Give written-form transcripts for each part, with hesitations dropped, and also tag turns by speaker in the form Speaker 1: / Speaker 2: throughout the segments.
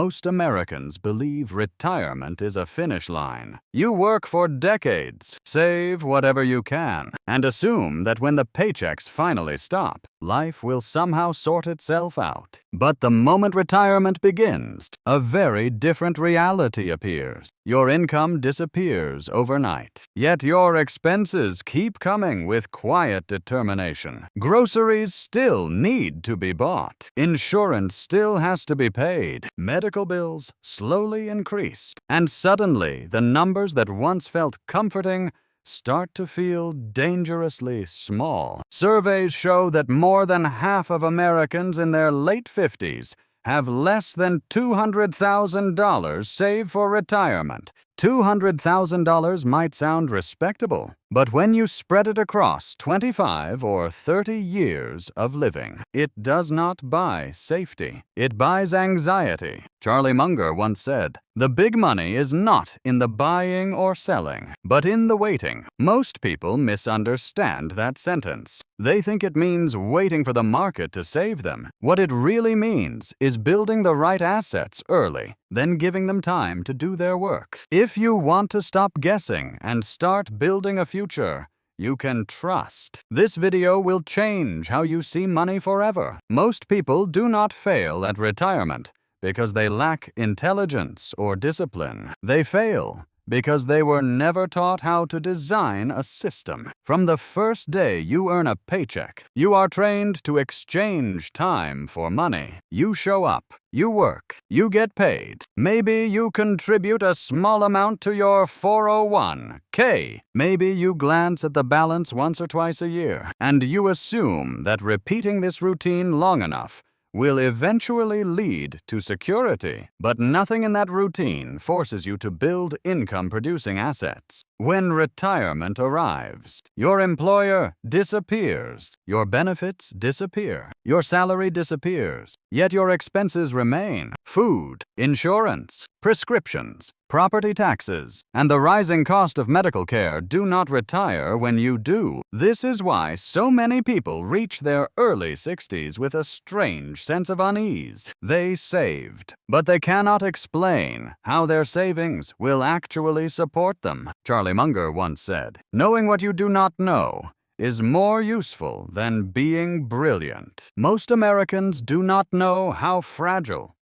Speaker 1: Most Americans believe retirement is a finish line. You work for decades, save whatever you can, and assume that when the paychecks finally stop, life will somehow sort itself out. But the moment retirement begins, a very different reality appears. Your income disappears overnight, yet your expenses keep coming with quiet determination. Groceries still need to be bought. Insurance still has to be paid. Medical bills slowly increase. And suddenly, the numbers that once felt comforting start to feel dangerously small. Surveys show that more than half of Americans in their late 50s have less than $200,000 saved for retirement. $200,000 might sound respectable, but when you spread it across 25 or 30 years of living, it does not buy safety. It buys anxiety. Charlie Munger once said, "The big money is not in the buying or selling, but in the waiting." Most people misunderstand that sentence. They think it means waiting for the market to save them. What it really means is building the right assets early, then giving them time to do their work. If you want to stop guessing and start building a future you can trust, this video will change how you see money forever. Most people do not fail at retirement because they lack intelligence or discipline. They fail because they were never taught how to design a system. From the first day you earn a paycheck, you are trained to exchange time for money. You show up, you work, you get paid. Maybe you contribute a small amount to your 401k. Maybe you glance at the balance once or twice a year, and you assume that repeating this routine long enough will eventually lead to security. But nothing in that routine forces you to build income-producing assets. When retirement arrives, your employer disappears, your benefits disappear, your salary disappears, yet your expenses remain. Food, insurance, prescriptions, property taxes, and the rising cost of medical care do not retire when you do. This is why so many people reach their early 60s with a strange sense of unease. They saved, but they cannot explain how their savings will actually support them. Charlie Munger once said, "Knowing what you do not know is more useful than being brilliant." Most Americans do not know how fragile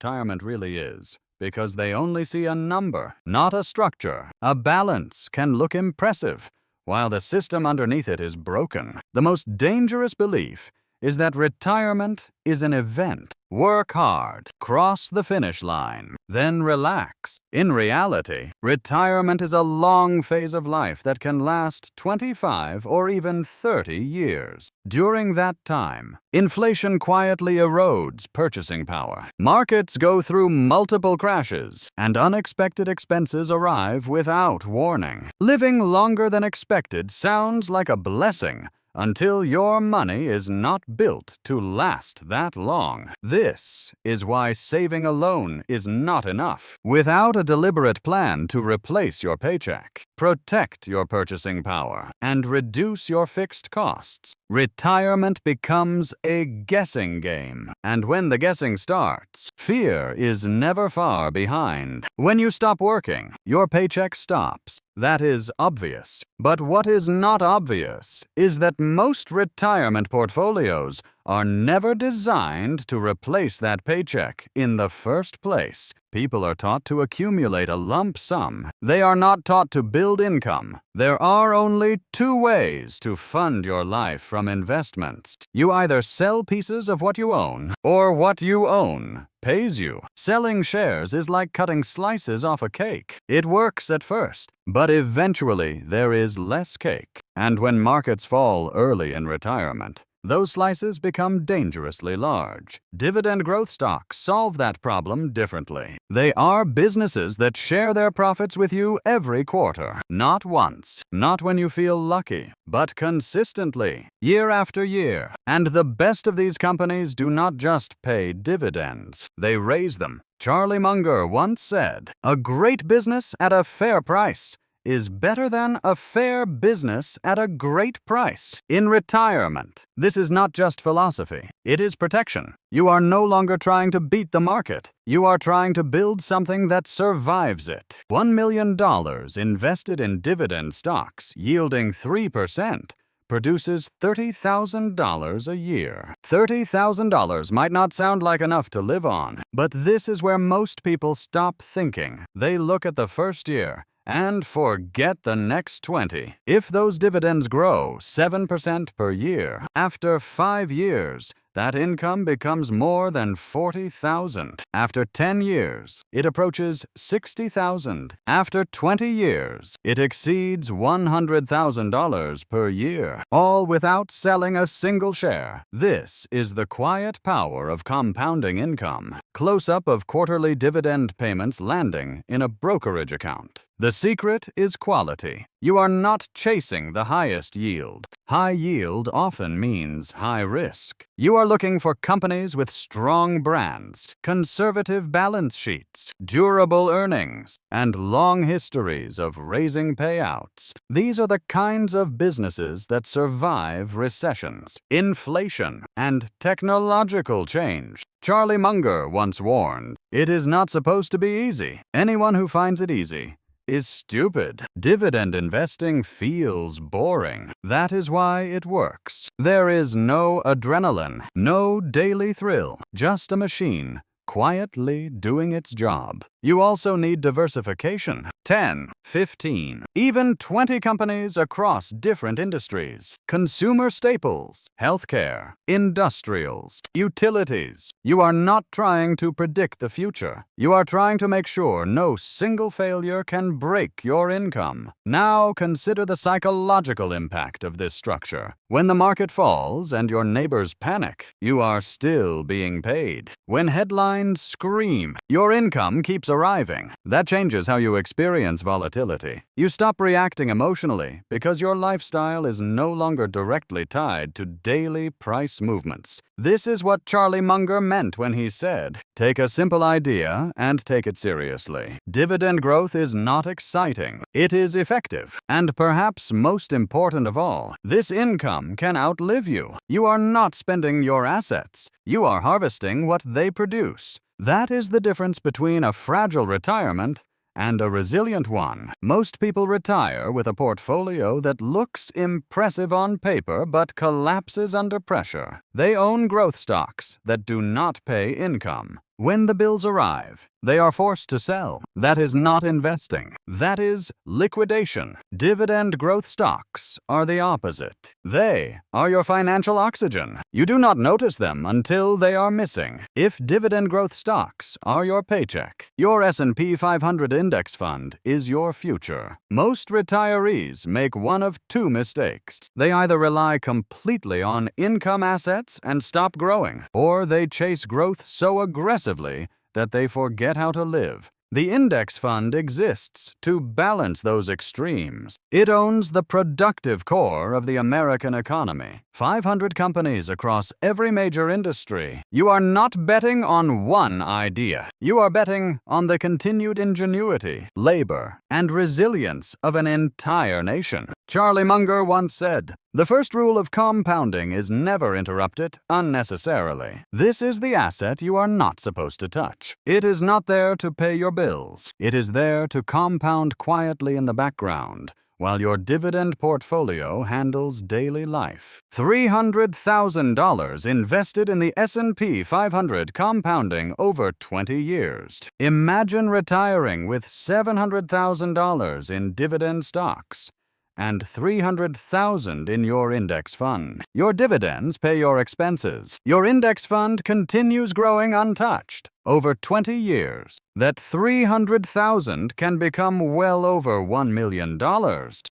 Speaker 1: retirement really is, because they only see a number, not a structure. A balance can look impressive, while the system underneath it is broken. The most dangerous belief is that retirement is an event. Work hard, cross the finish line, then relax. In reality, retirement is a long phase of life that can last 25 or even 30 years. During that time, inflation quietly erodes purchasing power. Markets go through multiple crashes, and unexpected expenses arrive without warning. Living longer than expected sounds like a blessing, until your money is not built to last that long. This is why saving alone is not enough. Without a deliberate plan to replace your paycheck, protect your purchasing power, and reduce your fixed costs, retirement becomes a guessing game. And when the guessing starts, fear is never far behind. When you stop working, your paycheck stops. That is obvious. But what is not obvious is that most retirement portfolios are never designed to replace that paycheck in the first place. People are taught to accumulate a lump sum. They are not taught to build income. There are only two ways to fund your life from investments. You either sell pieces of what you own, or what you own pays you. Selling shares is like cutting slices off a cake. It works at first, but eventually there is less cake. And when markets fall early in retirement, those slices become dangerously large. Dividend growth stocks solve that problem differently. They are businesses that share their profits with you every quarter. Not once, not when you feel lucky, but consistently, year after year. And the best of these companies do not just pay dividends, they raise them. Charlie Munger once said, "A great business at a fair price is better than a fair business at a great price. In retirement, this is not just philosophy, it is protection. You are no longer trying to beat the market. You are trying to build something that survives it. $1 million invested in dividend stocks yielding 3% produces $30,000 a year. $30,000 might not sound like enough to live on, but this is where most people stop thinking. They look at the first year and forget the next 20. If those dividends grow 7% per year, after 5 years, that income becomes more than $40,000. After 10 years, it approaches $60,000. After 20 years, it exceeds $100,000 per year, all without selling a single share. This is the quiet power of compounding income. Close-up of quarterly dividend payments landing in a brokerage account. The secret is quality. You are not chasing the highest yield. High yield often means high risk. You are looking for companies with strong brands, conservative balance sheets, durable earnings, and long histories of raising payouts. These are the kinds of businesses that survive recessions, inflation, and technological change. Charlie Munger once warned, "It is not supposed to be easy. Anyone who finds it easy is stupid." Dividend investing feels boring. That is why it works. There is no adrenaline, no daily thrill, just a machine quietly doing its job. You also need diversification. 10, 15, even 20 companies across different industries. Consumer staples, healthcare, industrials, utilities. You are not trying to predict the future. You are trying to make sure no single failure can break your income. Now consider the psychological impact of this structure. When the market falls and your neighbors panic, you are still being paid. When headlines scream, your income keeps arriving. That changes how you experience volatility. You stop reacting emotionally because your lifestyle is no longer directly tied to daily price movements. This is what Charlie Munger meant when he said, "Take a simple idea and take it seriously." Dividend growth is not exciting. It is effective. And perhaps most important of all, this income can outlive you. You are not spending your assets. You are harvesting what they produce. That is the difference between a fragile retirement and a resilient one. Most people retire with a portfolio that looks impressive on paper but collapses under pressure. They own growth stocks that do not pay income. When the bills arrive, they are forced to sell. That is not investing. That is liquidation. Dividend growth stocks are the opposite. They are your financial oxygen. You do not notice them until they are missing. If dividend growth stocks are your paycheck, your S&P 500 index fund is your future. Most retirees make one of two mistakes. They either rely completely on income assets and stop growing, or they chase growth so aggressively that they forget how to live. The index fund exists to balance those extremes. It owns the productive core of the American economy. 500 companies across every major industry. You are not betting on one idea. You are betting on the continued ingenuity, labor, and resilience of an entire nation. Charlie Munger once said, "The first rule of compounding is never interrupt it unnecessarily." This is the asset you are not supposed to touch. It is not there to pay your bills. It is there to compound quietly in the background while your dividend portfolio handles daily life. $300,000 invested in the S&P 500 compounding over 20 years. Imagine retiring with $700,000 in dividend stocks and $300,000 in your index fund. Your dividends pay your expenses. Your index fund continues growing untouched. Over 20 years, that $300,000 can become well over $1 million,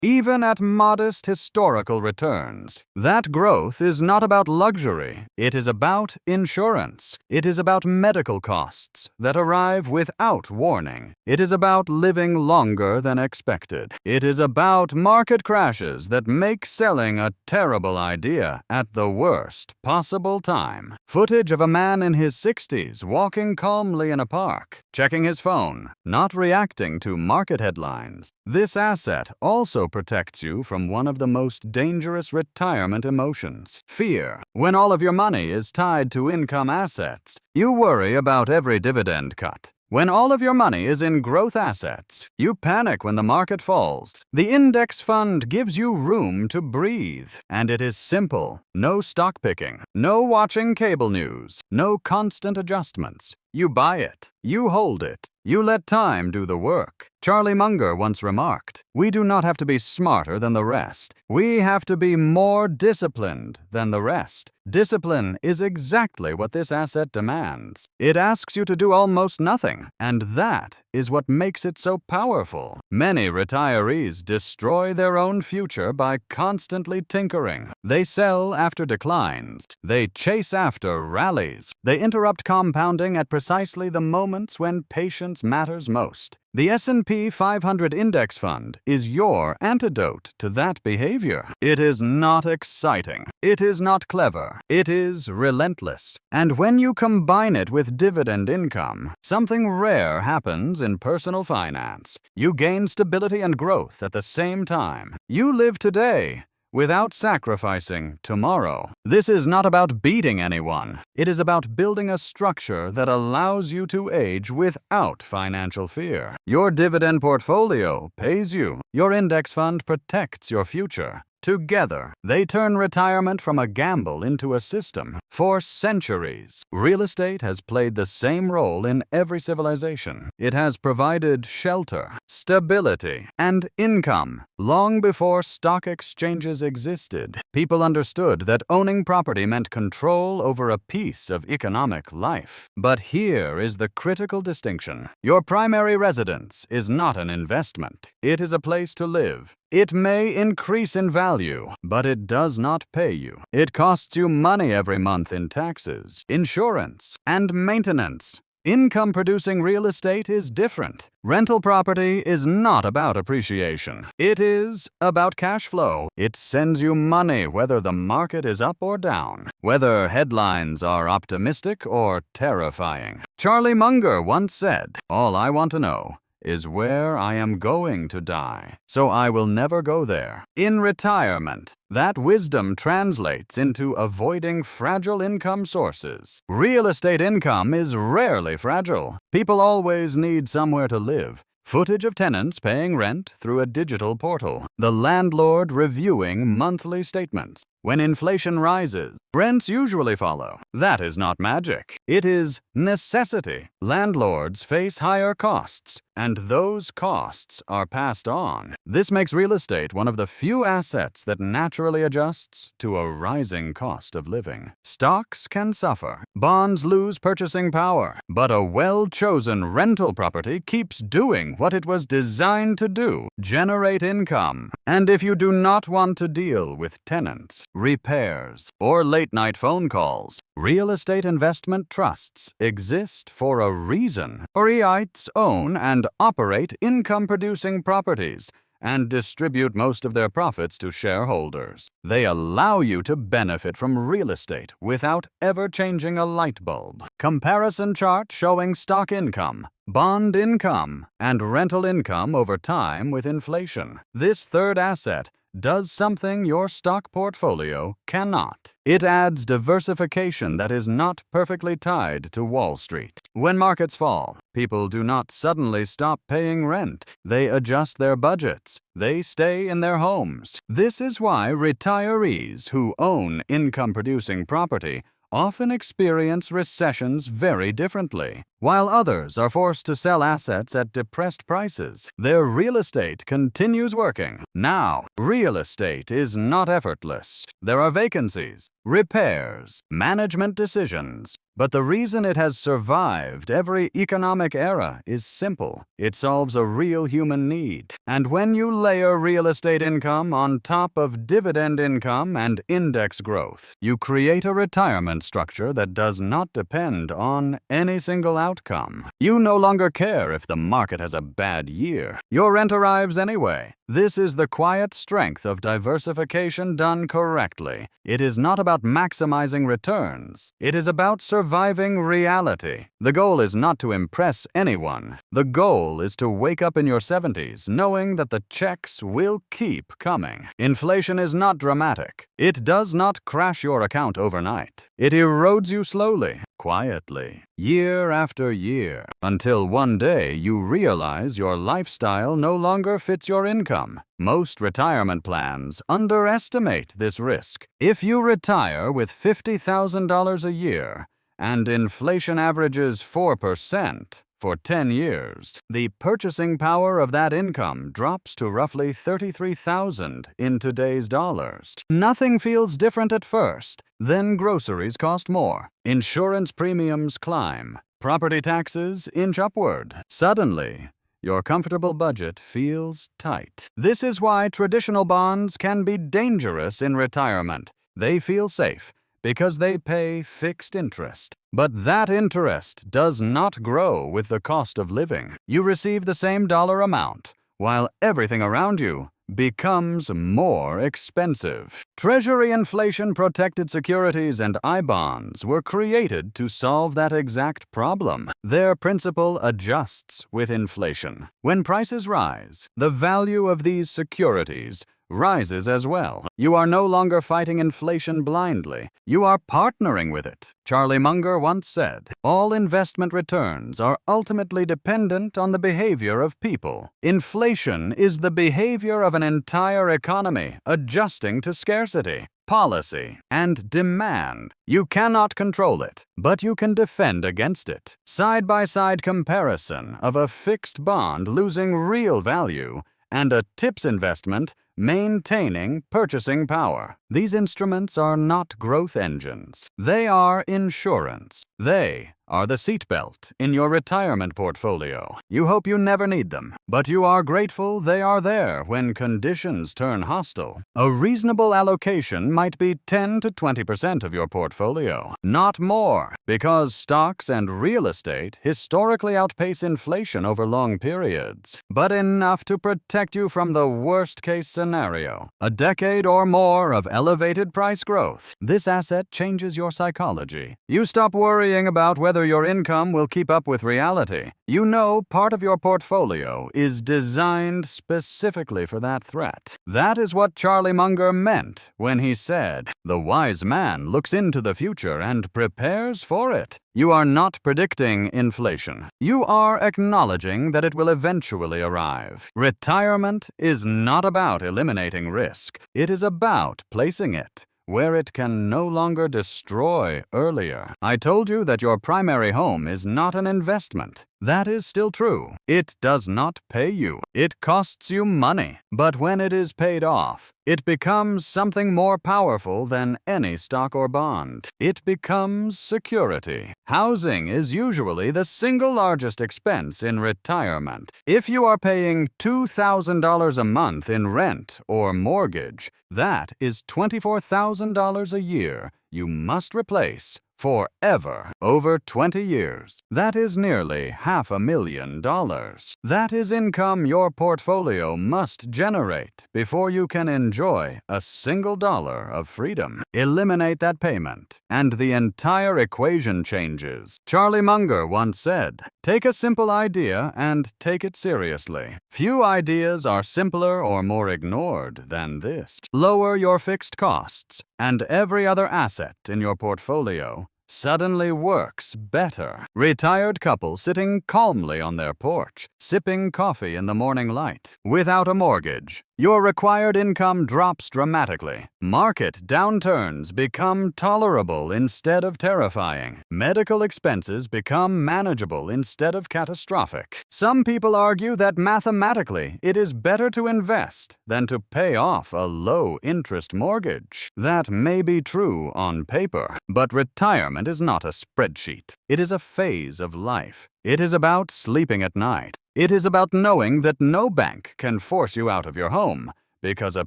Speaker 1: even at modest historical returns. That growth is not about luxury. It is about insurance. It is about medical costs that arrive without warning. It is about living longer than expected. It is about market crashes that make selling a terrible idea at the worst possible time. Footage of a man in his 60s walking calmly in a park, checking his phone, not reacting to market headlines. This asset also protects you from one of the most dangerous retirement emotions, fear. When all of your money is tied to income assets, you worry about every dividend cut. When all of your money is in growth assets, you panic when the market falls. The index fund gives you room to breathe, and it is simple. No stock picking, no watching cable news, no constant adjustments. You buy it, you hold it, you let time do the work. Charlie Munger once remarked, "We do not have to be smarter than the rest. We have to be more disciplined than the rest." Discipline is exactly what this asset demands. It asks you to do almost nothing, and that is what makes it so powerful. Many retirees destroy their own future by constantly tinkering. They sell after declines. They chase after rallies. They interrupt compounding at precisely the moments when patience matters most. The S&P 500 Index Fund is your antidote to that behavior. It is not exciting. It is not clever. It is relentless. And when you combine it with dividend income, something rare happens in personal finance. You gain stability and growth at the same time. You live today without sacrificing tomorrow. This is not about beating anyone. It is about building a structure that allows you to age without financial fear. Your dividend portfolio pays you. Your index fund protects your future. Together, they turn retirement from a gamble into a system. For centuries, real estate has played the same role in every civilization. It has provided shelter, stability, and income. Long before stock exchanges existed, people understood that owning property meant control over a piece of economic life. But here is the critical distinction. Your primary residence is not an investment. It is a place to live. It may increase in value, but it does not pay you. It costs you money every month in taxes, insurance, and maintenance. Income-producing real estate is different. Rental property is not about appreciation. It is about cash flow. It sends you money whether the market is up or down, whether headlines are optimistic or terrifying. Charlie Munger once said, "All I want to know is where I am going to die, so I will never go there." In retirement, that wisdom translates into avoiding fragile income sources. Real estate income is rarely fragile. People always need somewhere to live. Footage of tenants paying rent through a digital portal. The landlord reviewing monthly statements. When inflation rises, rents usually follow. That is not magic. It is necessity. Landlords face higher costs, and those costs are passed on. This makes real estate one of the few assets that naturally adjusts to a rising cost of living. Stocks can suffer. Bonds lose purchasing power. But a well-chosen rental property keeps doing what it was designed to do, generate income. And if you do not want to deal with tenants, repairs, or late-night phone calls, real estate investment trusts exist for a reason. REITs own and operate income-producing properties and distribute most of their profits to shareholders. They allow you to benefit from real estate without ever changing a light bulb. Comparison chart showing stock income, bond income, and rental income over time with inflation. This third asset does something your stock portfolio cannot. It adds diversification that is not perfectly tied to Wall Street. When markets fall, people do not suddenly stop paying rent. They adjust their budgets. They stay in their homes. This is why retirees who own income-producing property often experience recessions very differently. While others are forced to sell assets at depressed prices, their real estate continues working. Now, real estate is not effortless. There are vacancies, repairs, management decisions. But the reason it has survived every economic era is simple. It solves a real human need. And when you layer real estate income on top of dividend income and index growth, you create a retirement structure that does not depend on any single outcome. You no longer care if the market has a bad year. Your rent arrives anyway. This is the quiet strength of diversification done correctly. It is not about maximizing returns. It is about surviving reality. The goal is not to impress anyone. The goal is to wake up in your 70s knowing that the checks will keep coming. Inflation is not dramatic. It does not crash your account overnight. It erodes you slowly, quietly, year after year, until one day you realize your lifestyle no longer fits your income. Most retirement plans underestimate this risk. If you retire with $50,000 a year and inflation averages 4%, for 10 years, the purchasing power of that income drops to roughly $33,000 in today's dollars. Nothing feels different at first. Then groceries cost more. Insurance premiums climb. Property taxes inch upward. Suddenly, your comfortable budget feels tight. This is why traditional bonds can be dangerous in retirement. They feel safe because they pay fixed interest. But that interest does not grow with the cost of living. You receive the same dollar amount, while everything around you becomes more expensive. Treasury inflation-protected securities and I-bonds were created to solve that exact problem. Their principle adjusts with inflation. When prices rise, the value of these securities rises as well. You are no longer fighting inflation blindly. You are partnering with it. Charlie Munger once said, "All investment returns are ultimately dependent on the behavior of people." Inflation is the behavior of an entire economy adjusting to scarcity, policy, and demand. You cannot control it, but you can defend against it. Side-by-side comparison of a fixed bond losing real value and a TIPS investment maintaining purchasing power. These instruments are not growth engines. They are insurance. They are the seatbelt in your retirement portfolio. You hope you never need them, but you are grateful they are there when conditions turn hostile. A reasonable allocation might be 10 to 20% of your portfolio, not more, because stocks and real estate historically outpace inflation over long periods, but enough to protect you from the worst-case scenario, a decade or more of elevated price growth. This asset changes your psychology. You stop worrying about whether your income will keep up with reality. You know part of your portfolio is designed specifically for that threat. That is what Charlie Munger meant when he said, "The wise man looks into the future and prepares for it." You are not predicting inflation. You are acknowledging that it will eventually arrive. Retirement is not about eliminating risk. It is about placing it where it can no longer destroy earlier. I told you that your primary home is not an investment. That is still true. It does not pay you. It costs you money. But when it is paid off, it becomes something more powerful than any stock or bond. It becomes security. Housing is usually the single largest expense in retirement. If you are paying $2,000 a month in rent or mortgage, that is $24,000 a year you must replace forever over 20 years. That is nearly $500,000. That is income your portfolio must generate before you can enjoy a single dollar of freedom. Eliminate that payment, and the entire equation changes. Charlie Munger once said, "Take a simple idea and take it seriously." Few ideas are simpler or more ignored than this. Lower your fixed costs, and every other asset in your portfolio suddenly works better. Retired couple sitting calmly on their porch, sipping coffee in the morning light, without a mortgage. Your required income drops dramatically. Market downturns become tolerable instead of terrifying. Medical expenses become manageable instead of catastrophic. Some people argue that mathematically it is better to invest than to pay off a low-interest mortgage. That may be true on paper, but retirement is not a spreadsheet. It is a phase of life. It is about sleeping at night. It is about knowing that no bank can force you out of your home because a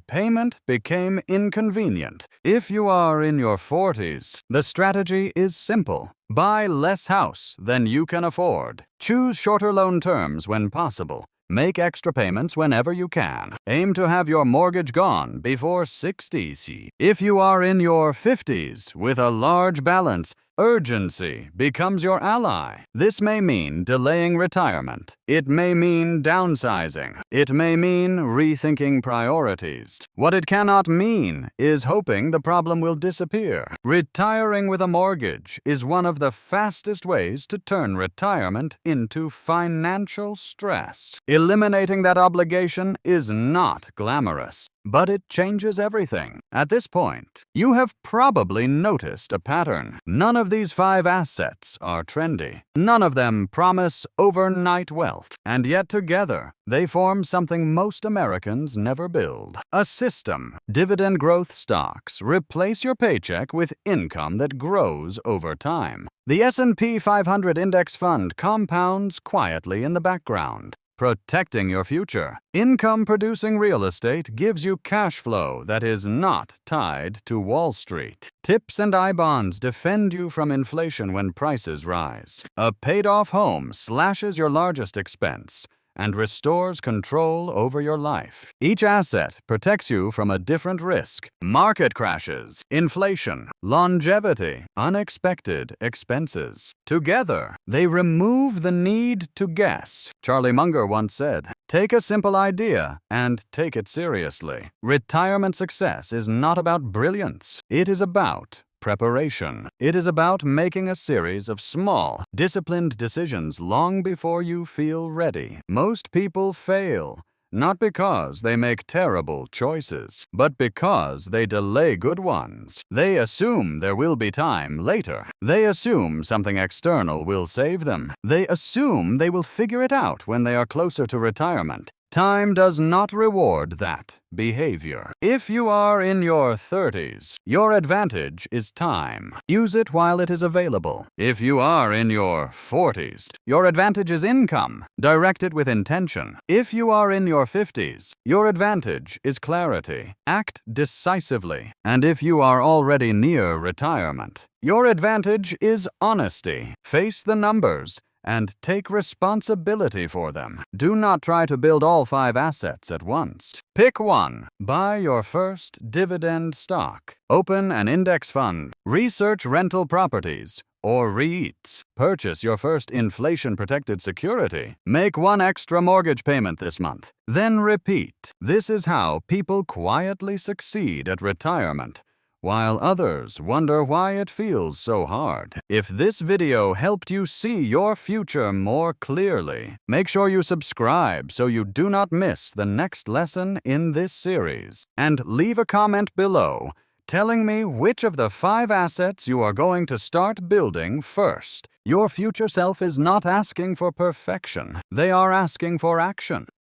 Speaker 1: payment became inconvenient. If you are in your 40s, the strategy is simple. Buy less house than you can afford. Choose shorter loan terms when possible. Make extra payments whenever you can. Aim to have your mortgage gone before 60. If you are in your 50s with a large balance, urgency becomes your ally. This may mean delaying retirement. It may mean downsizing. It may mean rethinking priorities. What it cannot mean is hoping the problem will disappear. Retiring with a mortgage is one of the fastest ways to turn retirement into financial stress. Eliminating that obligation is not glamorous, but it changes everything. At this point, you have probably noticed a pattern. None of these 5 assets are trendy. None of them promise overnight wealth. And yet together, they form something most Americans never build. A system. Dividend growth stocks replace your paycheck with income that grows over time. The S&P 500 index fund compounds quietly in the background, protecting your future. Income-producing real estate gives you cash flow that is not tied to Wall Street. Tips and I-bonds defend you from inflation when prices rise. A paid-off home slashes your largest expense and restores control over your life. Each asset protects you from a different risk: market crashes, inflation, longevity, unexpected expenses. Together, they remove the need to guess. Charlie Munger once said, "Take a simple idea and take it seriously." Retirement success is not about brilliance. It is about preparation. It is about making a series of small, disciplined decisions long before you feel ready. Most people fail, not because they make terrible choices, but because they delay good ones. They assume there will be time later. They assume something external will save them. They assume they will figure it out when they are closer to retirement. Time does not reward that behavior. If you are in your 30s, your advantage is time. Use it while it is available. If you are in your 40s, your advantage is income. Direct it with intention. If you are in your 50s, your advantage is clarity. Act decisively. And if you are already near retirement, your advantage is honesty. Face the numbers and take responsibility for them. Do not try to build all 5 assets at once. Pick one. Buy your first dividend stock. Open an index fund. Research rental properties or REITs. Purchase your first inflation-protected security. Make one extra mortgage payment this month. Then repeat. This is how people quietly succeed at retirement, while others wonder why it feels so hard. If this video helped you see your future more clearly, make sure you subscribe so you do not miss the next lesson in this series. And leave a comment below telling me which of the 5 assets you are going to start building first. Your future self is not asking for perfection. They are asking for action.